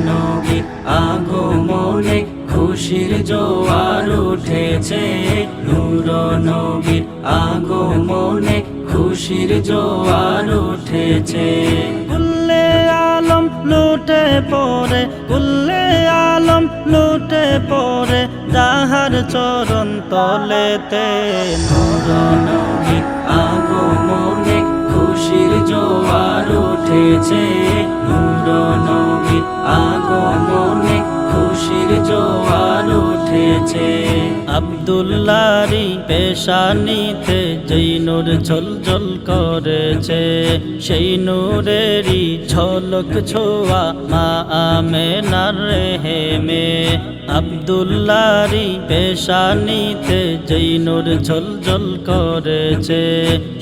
নবীর আগমনে খুশির জোয়ার উঠেছে, নূর নবীর আগমনে খুশির জোয়ার উঠেছে। কুল্লে আলম লুটে পড়ে, কুল্লে আলম লুটে পড়ে যাহার চরণ তলেতে, নূর নবীর আগমনে খুশির জোয়ার উঠেছে, নূর নবীর আগমনে খুশির জোয়ার উঠেছে। আব্দুল্লাহরি পেশানিতে যেই নূর ঝলঝল করেছে, সেই নূরেরই ঝলক ছোঁয়া মা আমেনার রেহেমে। আব্দুল্লাহরি পেশানিতে যেই নূর ঝলঝল করেছে,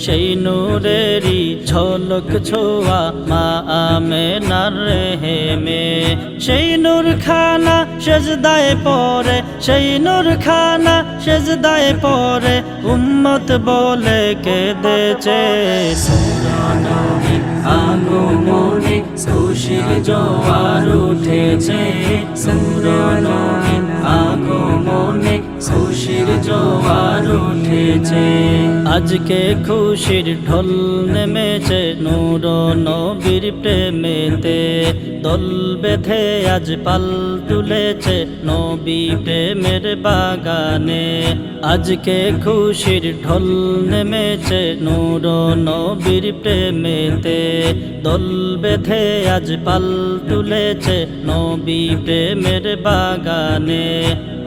সেই নূরেরই ঝলক ছোঁয়া মা আমেনার রেহেমে। সেই নূর খানা সেজদায় পড়ে, সেই নূর খানা সেজদায় পড়ে উম্মত বলে কেঁদেছে। নবীর আগমনে খুশির জোয়ার উঠেছে, নবীর আগমনে খুশির জোয়ার উঠেছে। আজকে খুশির ঢোল নেমেছে নূর নবীর প্রেমেতে, দল বেঁধে আজ পাল তুলেছে নবী প্রেমের বাগানে। আজকে খুশির ঢোল নেমেছে নূর নবীর প্রেমেতে, দল বেঁধে আজ পাল তুলেছে নবী প্রেমের বাগানে।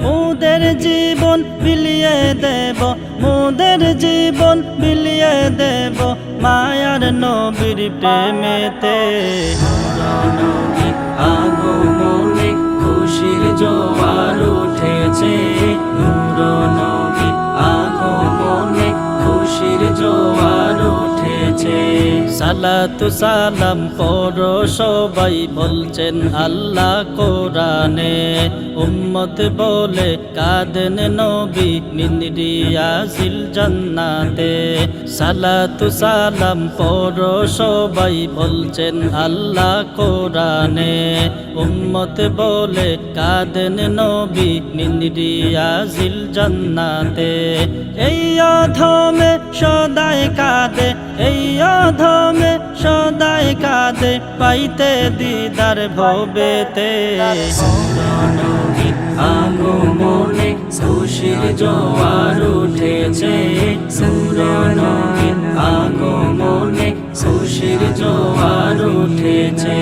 মোদের জীবন বিলিয়ে দেব, মোদের জীবন বিলিয়ে দেব মায়ার নবীর প্রেমেতে। নবীর আগমনে খুশির জোয়ার উঠেছে, নূর নবীর আগমনে খুশির জোয়ার উঠেছে। সালাতু সালাম পড়ো সবাই বলছেন আল্লাহ কোরআনে, উম্মত বলে কাঁদেন নবী মিনরিয়াজিল জান্নাতে। সালাতু সালাম পড়ো সবাই বলছেন আল্লাহ কোরআনে, উম্মত বলে কাঁদেন নবী মিনরিয়াজিল জান্নাতে। এই অধমে সদাই কাঁদে, এই অধমে সদাই কাঁদে পাইতে দিদার ভবেতে। নবীর আগমনে খুশির জোয়ার উঠেছে, নবীর আগমনে খুশির জোয়ার উঠেছে।